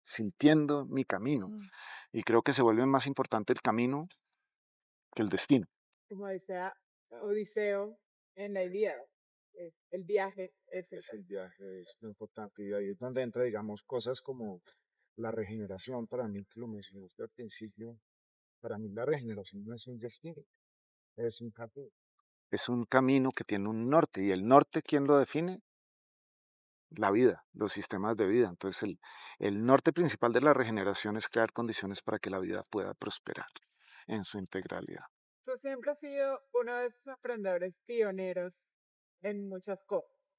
sintiendo mi camino. Mm. Y creo que se vuelve más importante el camino que el destino. Como decía Odiseo en la Ilíada, el viaje es el... Es el viaje, es lo importante. Y ahí es donde entra, digamos, cosas como la regeneración. Para mí, que lo mencionaste al principio, para mí la regeneración no es un destino, es un camino. Es un camino que tiene un norte. ¿Y el norte quién lo define? La vida, los sistemas de vida. Entonces, el norte principal de la regeneración es crear condiciones para que la vida pueda prosperar en su integralidad. Tú siempre has sido uno de esos emprendedores pioneros en muchas cosas.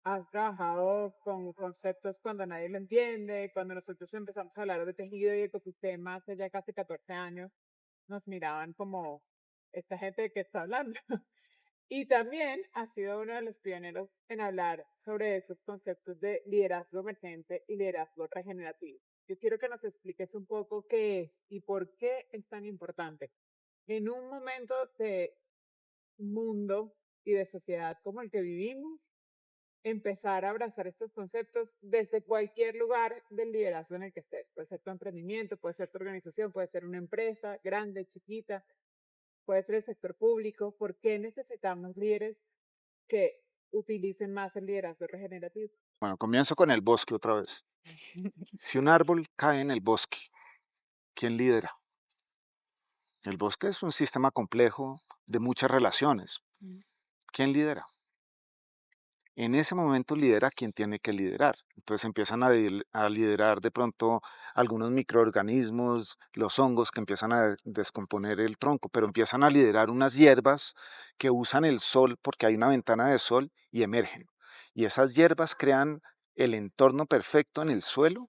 Has trabajado con conceptos cuando nadie lo entiende, cuando nosotros empezamos a hablar de tejido y ecosistema hace ya casi 14 años, nos miraban como esta gente de qué está hablando. Y también has sido uno de los pioneros en hablar sobre esos conceptos de liderazgo emergente y liderazgo regenerativo. Yo quiero que nos expliques un poco qué es y por qué es tan importante en un momento de mundo y de sociedad como el que vivimos, empezar a abrazar estos conceptos desde cualquier lugar del liderazgo en el que estés. Puede ser tu emprendimiento, puede ser tu organización, puede ser una empresa grande, chiquita, puede ser el sector público. ¿Por qué necesitamos líderes que utilicen más el liderazgo regenerativo? Bueno, comienzo con el bosque otra vez. Si un árbol cae en el bosque, ¿quién lidera? El bosque es un sistema complejo de muchas relaciones. ¿Quién lidera? En ese momento lidera quien tiene que liderar. Entonces empiezan a liderar de pronto algunos microorganismos, los hongos que empiezan a descomponer el tronco, pero empiezan a liderar unas hierbas que usan el sol porque hay una ventana de sol y emergen. Y esas hierbas crean el entorno perfecto en el suelo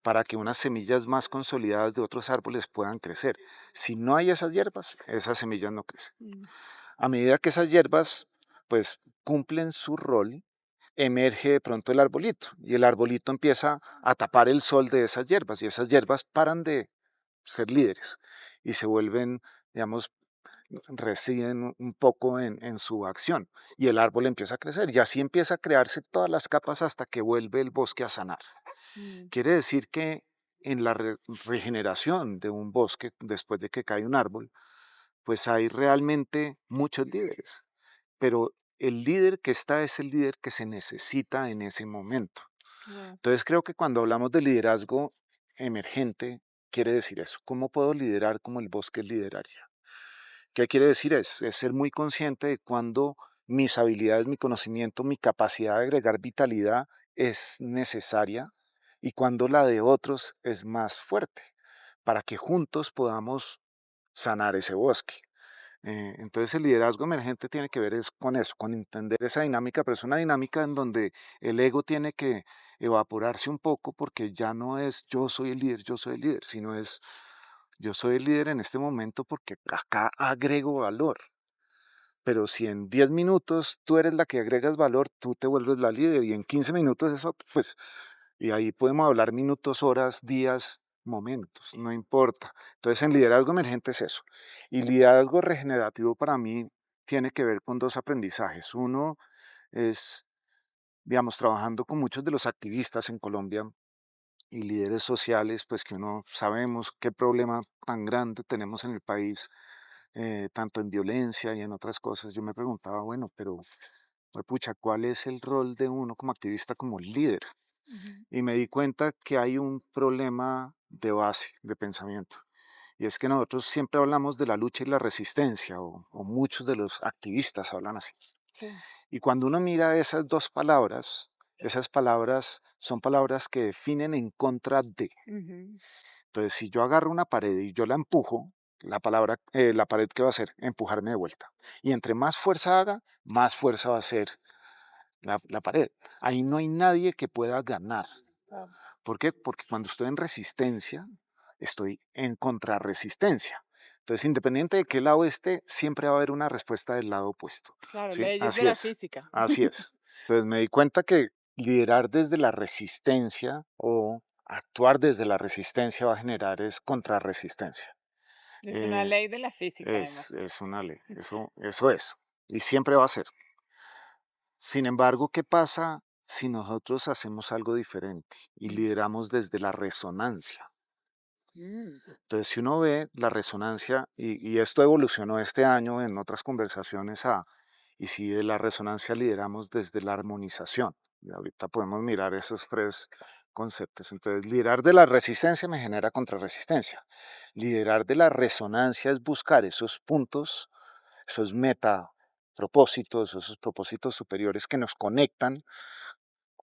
para que unas semillas más consolidadas de otros árboles puedan crecer. Si no hay esas hierbas, esas semillas no crecen. Mm. A medida que esas hierbas pues cumplen su rol, emerge de pronto el arbolito y el arbolito empieza a tapar el sol de esas hierbas y esas hierbas paran de ser líderes y se vuelven, digamos, residen un poco en su acción y el árbol empieza a crecer y así empieza a crearse todas las capas hasta que vuelve el bosque a sanar. Mm. Quiere decir que en la regeneración de un bosque después de que cae un árbol, pues hay realmente muchos líderes, pero el líder que está es el líder que se necesita en ese momento. Wow. Entonces creo que cuando hablamos de liderazgo emergente, quiere decir eso. ¿Cómo puedo liderar como el bosque lideraría? ¿Qué quiere decir? Es ser muy consciente de cuando mis habilidades, mi conocimiento, mi capacidad de agregar vitalidad es necesaria y cuando la de otros es más fuerte, para que juntos podamos sanar ese bosque. Entonces el liderazgo emergente tiene que ver es con eso, con entender esa dinámica, pero es una dinámica en donde el ego tiene que evaporarse un poco porque ya no es yo soy el líder, sino es yo soy el líder en este momento porque acá agrego valor. Pero si en 10 minutos tú eres la que agregas valor, tú te vuelves la líder y en 15 minutos eso, pues, y ahí podemos hablar minutos, horas, días, momentos, no importa. Entonces en liderazgo emergente es eso. Y liderazgo regenerativo para mí tiene que ver con dos aprendizajes. Uno es, digamos, trabajando con muchos de los activistas en Colombia y líderes sociales, pues que uno sabemos qué problema tan grande tenemos en el país, tanto en violencia y en otras cosas. Yo me preguntaba, bueno, pero, pues, pucha, ¿cuál es el rol de uno como activista, como líder? Ujú. Y me di cuenta que hay un problema de base, de pensamiento. Y es que nosotros siempre hablamos de la lucha y la resistencia, o muchos de los activistas hablan así. Sí. Y cuando uno mira esas palabras son palabras que definen en contra de. Ujú. Entonces, si yo agarro una pared y yo la empujo, la pared ¿qué va a hacer? Empujarme de vuelta. Y entre más fuerza haga, más fuerza va a hacer la pared. Ahí no hay nadie que pueda ganar. Wow. ¿Por qué? Porque cuando estoy en resistencia, estoy en contrarresistencia. Entonces, independiente de qué lado esté, siempre va a haber una respuesta del lado opuesto. Claro, ¿Sí? leyes de Así la es. física. Así es. Entonces me di cuenta que liderar desde la resistencia o actuar desde la resistencia va a generar es contrarresistencia. Es una Eh, ley de la física, además. es una ley, eso es, y siempre va a ser. Sin embargo, ¿qué pasa si nosotros hacemos algo diferente y Mm, lideramos desde la resonancia? mm, Entonces, si uno ve la resonancia, y esto evolucionó este año en otras conversaciones y si de la resonancia lideramos desde la armonización. Y ahorita podemos mirar esos tres conceptos. Entonces, liderar de la resistencia me genera contrarresistencia. Liderar de la resonancia es buscar esos puntos, esos meta propósitos, esos propósitos superiores que nos conectan,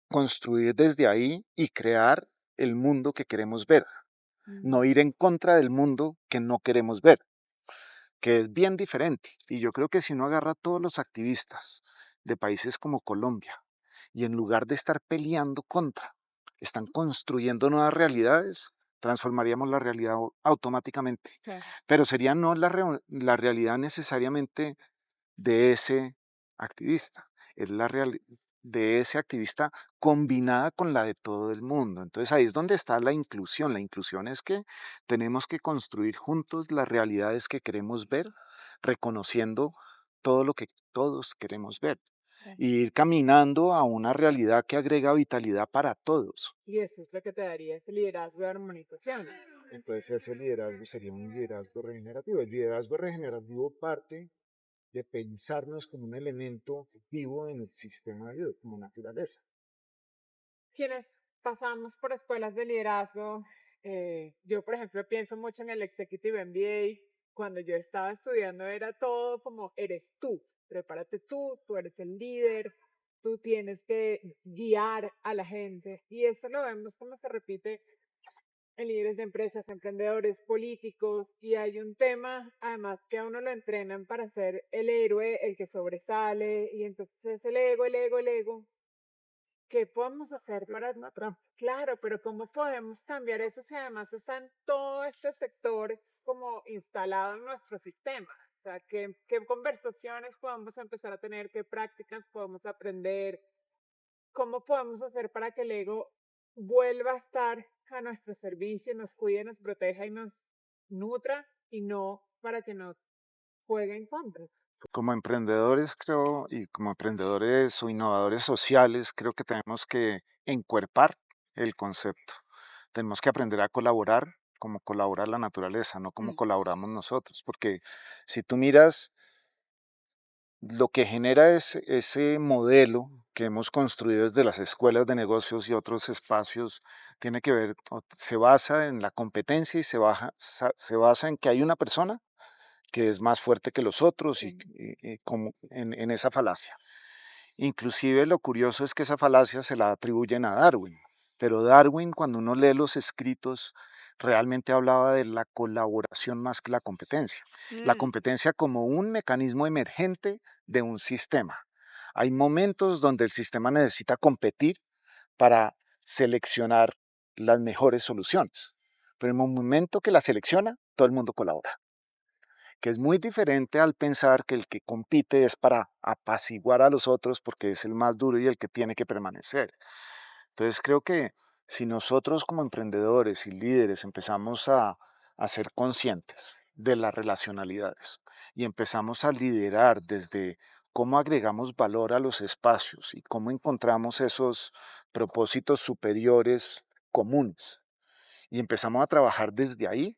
construir desde ahí y crear el mundo que queremos ver, mm. no ir en contra del mundo que no queremos ver, que es bien diferente. Y yo creo que si uno agarra a todos los activistas de países como Colombia y en lugar de estar peleando contra, están construyendo nuevas realidades, transformaríamos la realidad automáticamente. Claro. Pero sería no la realidad necesariamente de ese activista, es de ese activista combinada con la de todo el mundo. Entonces ahí es donde está la inclusión. La inclusión es que tenemos que construir juntos las realidades que queremos ver, reconociendo todo lo que todos queremos ver Sí. y ir caminando a una realidad que agrega vitalidad para todos. Y eso es lo que te daría ese liderazgo de armonización. Entonces ese liderazgo sería un liderazgo regenerativo. El liderazgo regenerativo parte de pensarnos como un elemento vivo en el sistema de vida, como naturaleza. Quienes pasamos por escuelas de liderazgo, yo por ejemplo pienso mucho en el Executive MBA. Cuando yo estaba estudiando era todo como eres tú, prepárate tú eres el líder, tú tienes que guiar a la gente. Y eso lo vemos como se repite en líderes de empresas, emprendedores, políticos. Y hay un tema además que a uno lo entrenan para ser el héroe, el que sobresale. Y entonces es el ego, el ego, el ego. ¿Qué podemos hacer para, Una trampa. claro, pero cómo podemos cambiar eso si además está en todo este sector como instalado en nuestro sistema? O sea, ¿qué conversaciones podemos empezar a tener? ¿Qué prácticas podemos aprender? ¿Cómo podemos hacer para que el ego vuelva a estar a nuestro servicio, nos cuide, nos proteja y nos nutra y no para que nos juegue en contra? Como emprendedores, creo, y como emprendedores o innovadores sociales, creo que tenemos que encuerpar el concepto. Tenemos que aprender a colaborar como colabora la naturaleza, no como Mm, colaboramos nosotros, porque si tú miras lo que genera ese modelo que hemos construido desde las escuelas de negocios y otros espacios, tiene que ver, se basa en la competencia y se basa en que hay una persona que es más fuerte que los otros sí. y como en esa falacia. Inclusive lo curioso es que esa falacia se la atribuyen a Darwin, pero Darwin cuando uno lee los escritos realmente hablaba de la colaboración más que la competencia. La Mm, competencia como un mecanismo emergente de un sistema. Hay momentos donde el sistema necesita competir para seleccionar las mejores soluciones, pero en el momento que la selecciona, todo el mundo colabora, que es muy diferente al pensar que el que compite es para apaciguar a los otros porque es el más duro y el que tiene que permanecer. Entonces creo que si nosotros como emprendedores y líderes empezamos a ser conscientes de las relacionalidades y empezamos a liderar desde cómo agregamos valor a los espacios y cómo encontramos esos propósitos superiores comunes y empezamos a trabajar desde ahí,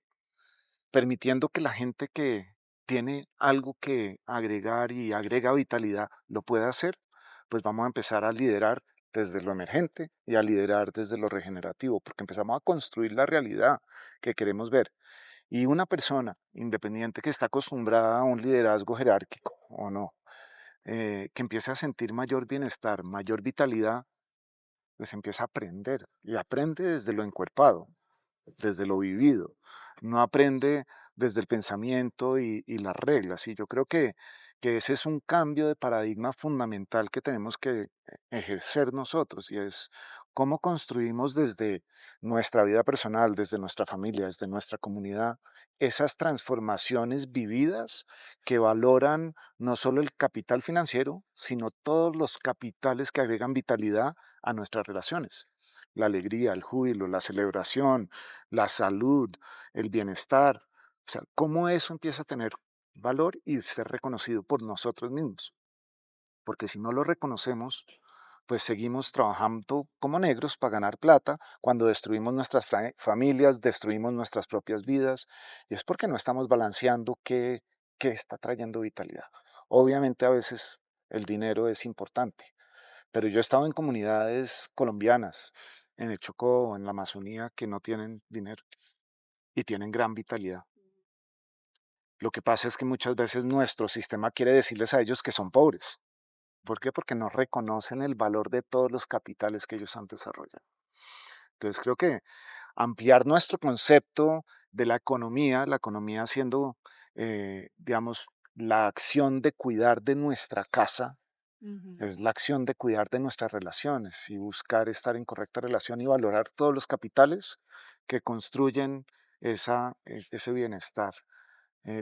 permitiendo que la gente que tiene algo que agregar y agrega vitalidad lo pueda hacer, pues vamos a empezar a liderar desde lo emergente y a liderar desde lo regenerativo, porque empezamos a construir la realidad que queremos ver. Y una persona independiente que está acostumbrada a un liderazgo jerárquico o no, que empiece a sentir mayor bienestar, mayor vitalidad, pues empieza a aprender y aprende desde lo encuerpado, desde lo vivido, no aprende desde el pensamiento y las reglas. Y yo creo que ese es un cambio de paradigma fundamental que tenemos que ejercer nosotros y es cómo construimos desde nuestra vida personal, desde nuestra familia, desde nuestra comunidad, esas transformaciones vividas que valoran no solo el capital financiero, sino todos los capitales que agregan vitalidad a nuestras relaciones. La alegría, el júbilo, la celebración, la salud, el bienestar. O sea, cómo eso empieza a tener valor y ser reconocido por nosotros mismos. Porque si no lo reconocemos, pues seguimos trabajando como negros para ganar plata cuando destruimos nuestras familias, destruimos nuestras propias vidas, y es porque no estamos balanceando qué está trayendo vitalidad. Obviamente a veces el dinero es importante, pero yo he estado en comunidades colombianas, en el Chocó, en la Amazonía, que no tienen dinero y tienen gran vitalidad. Lo que pasa es que muchas veces nuestro sistema quiere decirles a ellos que son pobres. ¿Por qué? Porque no reconocen el valor de todos los capitales que ellos han desarrollado. Entonces creo que ampliar nuestro concepto de la economía siendo, digamos, la acción de cuidar de nuestra casa, Ujú. es la acción de cuidar de nuestras relaciones y buscar estar en correcta relación y valorar todos los capitales que construyen ese bienestar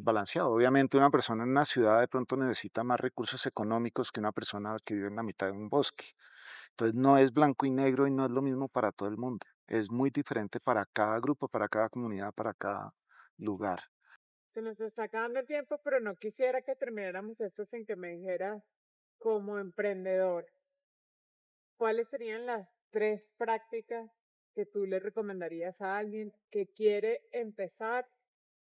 balanceado. Obviamente una persona en una ciudad de pronto necesita más recursos económicos que una persona que vive en la mitad de un bosque. Entonces no es blanco y negro y no es lo mismo para todo el mundo. Es muy diferente para cada grupo, para cada comunidad, para cada lugar. Se nos está acabando el tiempo, pero no quisiera que termináramos esto sin que me dijeras, como emprendedor, ¿cuáles serían las tres prácticas que tú le recomendarías a alguien que quiere empezar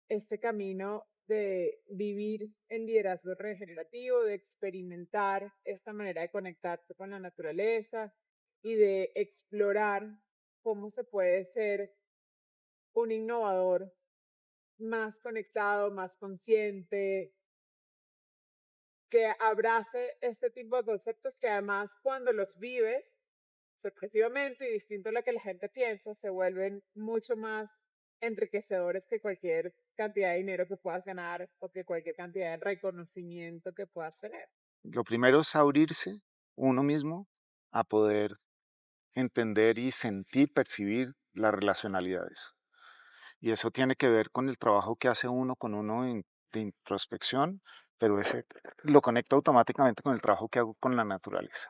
este camino de vivir en liderazgo regenerativo, de experimentar esta manera de conectarse con la naturaleza y de explorar cómo se puede ser un innovador más conectado, más consciente, que abrace este tipo de conceptos que además cuando los vives sorpresivamente y distinto a lo que la gente piensa, se vuelven mucho más enriquecedores que cualquier cantidad de dinero que puedas ganar o que cualquier cantidad de reconocimiento que puedas tener. Lo primero es abrirse uno mismo a poder entender y sentir, percibir las relacionalidades. Y eso tiene que ver con el trabajo que hace uno con uno de introspección, pero ese lo conecta automáticamente con el trabajo que hago con la naturaleza,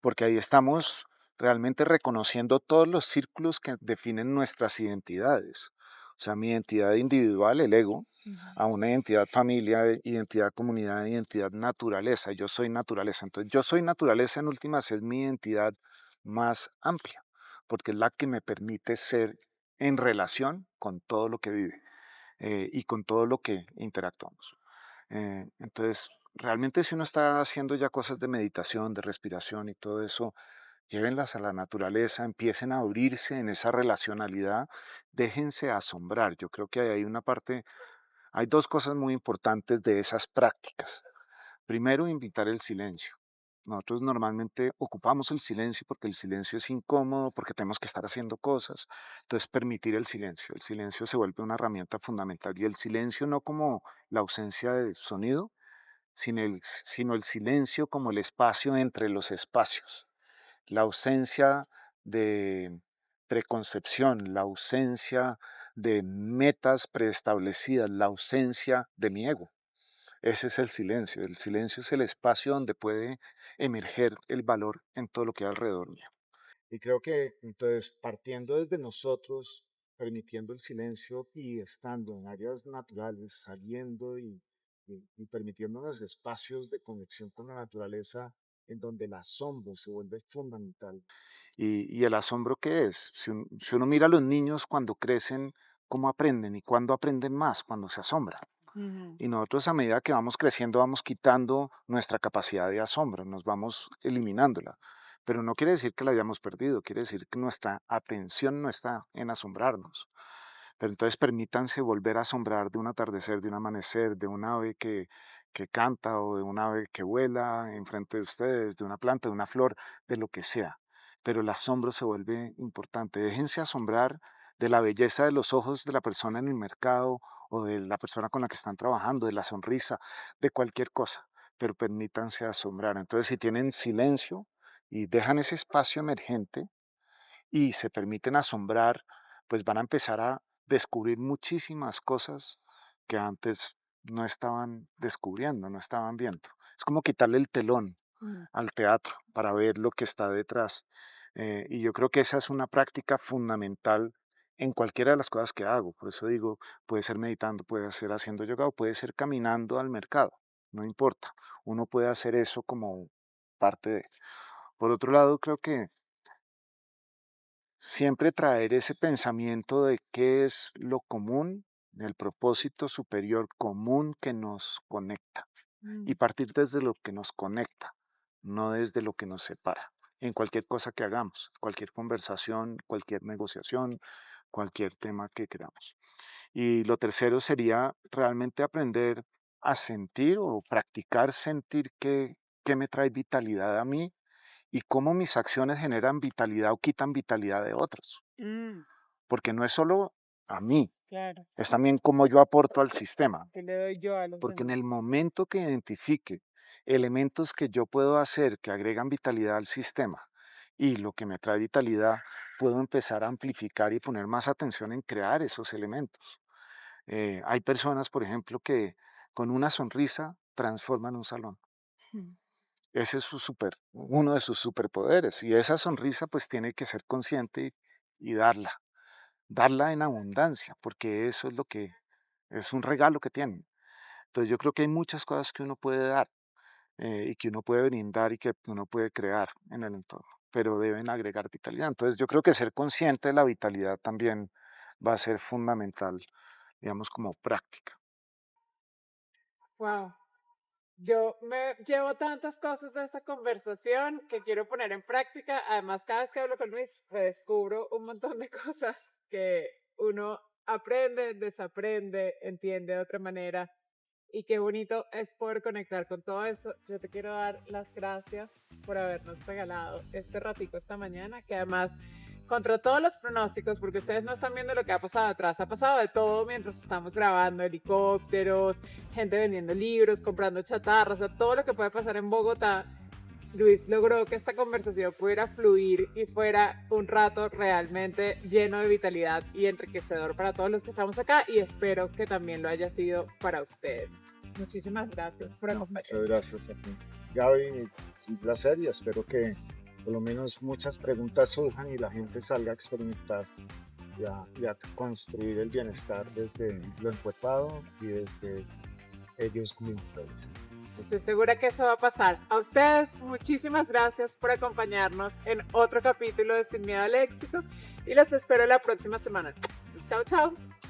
porque ahí estamos realmente reconociendo todos los círculos que definen nuestras identidades. O sea, mi identidad individual, el ego, Ujú. a una identidad familia, identidad comunidad, identidad naturaleza. Yo soy naturaleza. Entonces, yo soy naturaleza en últimas es mi identidad más amplia, porque es la que me permite ser en relación con todo lo que vive y con todo lo que interactuamos. Entonces, realmente si uno está haciendo ya cosas de meditación, de respiración y todo eso, llévenlas a la naturaleza, empiecen a abrirse en esa relacionalidad, déjense asombrar. Yo creo que hay una parte, hay dos cosas muy importantes de esas prácticas. Primero, invitar el silencio. Nosotros normalmente ocupamos el silencio porque el silencio es incómodo, porque tenemos que estar haciendo cosas. Entonces, permitir el silencio. El silencio se vuelve una herramienta fundamental. Y el silencio no como la ausencia de sonido, sino el silencio como el espacio entre los espacios. La ausencia de preconcepción, la ausencia de metas preestablecidas, la ausencia de mi ego. Ese es el silencio. El silencio es el espacio donde puede emerger el valor en todo lo que hay alrededor mío. Y creo que entonces, partiendo desde nosotros, permitiendo el silencio y estando en áreas naturales, saliendo y permitiéndonos espacios de conexión con la naturaleza en donde el asombro se vuelve fundamental. Y el asombro que es, si uno mira a los niños cuando crecen, cómo aprenden y cuándo aprenden más, cuando se asombran. Ujú. Y nosotros a medida que vamos creciendo vamos quitando nuestra capacidad de asombro, nos vamos eliminándola. Pero no quiere decir que la hayamos perdido, quiere decir que nuestra atención no está en asombrarnos. Pero entonces permítanse volver a asombrar de un atardecer, de un amanecer, de un ave que canta o de un ave que vuela enfrente de ustedes, de una planta, de una flor, de lo que sea. Pero el asombro se vuelve importante. Déjense asombrar de la belleza de los ojos de la persona en el mercado o de la persona con la que están trabajando, de la sonrisa, de cualquier cosa, pero permítanse asombrar. Entonces, si tienen silencio y dejan ese espacio emergente, y se permiten asombrar, pues van a empezar a descubrir muchísimas cosas que antes no estaban descubriendo, no estaban viendo. Es como quitarle el telón Mm. al teatro para ver lo que está detrás. Y yo creo que esa es una práctica fundamental en cualquiera de las cosas que hago. Por eso digo, puede ser meditando, puede ser haciendo yoga o puede ser caminando al mercado, no importa. Uno puede hacer eso como parte de. Por otro lado, creo que siempre traer ese pensamiento de qué es lo común, el propósito superior común que nos conecta y Mm. partir desde lo que nos conecta, no desde lo que nos separa. En cualquier cosa que hagamos, cualquier conversación, cualquier negociación, cualquier tema que queramos. Y lo tercero sería realmente aprender a sentir o practicar sentir qué me trae vitalidad a mí y cómo mis acciones generan vitalidad o quitan vitalidad de otros. Mm, Porque no es solo a mí, claro, es también cómo yo aporto al sistema. ¿qué le doy yo a los Porque en demás? el momento que identifique elementos que yo puedo hacer que agregan vitalidad al sistema y lo que me trae vitalidad, puedo empezar a amplificar y poner más atención en crear esos elementos. Hay personas, por ejemplo, que con una sonrisa transforman un salón. Mm. Ese es uno de sus superpoderes. Y esa sonrisa pues tiene que ser consciente y darla en abundancia, porque eso es lo que es un regalo que tienen. Entonces yo creo que hay muchas cosas que uno puede dar y que uno puede brindar y que uno puede crear en el entorno, pero deben agregar vitalidad. Entonces yo creo que ser consciente de la vitalidad también va a ser fundamental, digamos, como práctica. Wow. Yo me llevo tantas cosas de esta conversación que quiero poner en práctica. Además, cada vez que hablo con Luis, redescubro un montón de cosas que uno aprende, desaprende, entiende de otra manera. Y qué bonito es poder conectar con todo eso. Yo te quiero dar las gracias por habernos regalado este ratico esta mañana, que además, contra todos los pronósticos, porque ustedes no están viendo lo que ha pasado atrás, ha pasado de todo mientras estamos grabando, helicópteros, gente vendiendo libros, comprando chatarras, o sea, todo lo que puede pasar en Bogotá. Luis logró que esta conversación pudiera fluir y fuera un rato realmente lleno de vitalidad y enriquecedor para todos los que estamos acá y espero que también lo haya sido para ustedes. Muchísimas gracias por No, acompañarnos. muchas gracias a ti. Gaby, es un placer y espero que por lo menos muchas preguntas surjan y la gente salga a experimentar y a construir el bienestar desde lo encuetado y desde ellos mismos. Estoy segura que eso va a pasar. A ustedes, muchísimas gracias por acompañarnos en otro capítulo de Sin Miedo al Éxito y los espero la próxima semana. Chao, chao.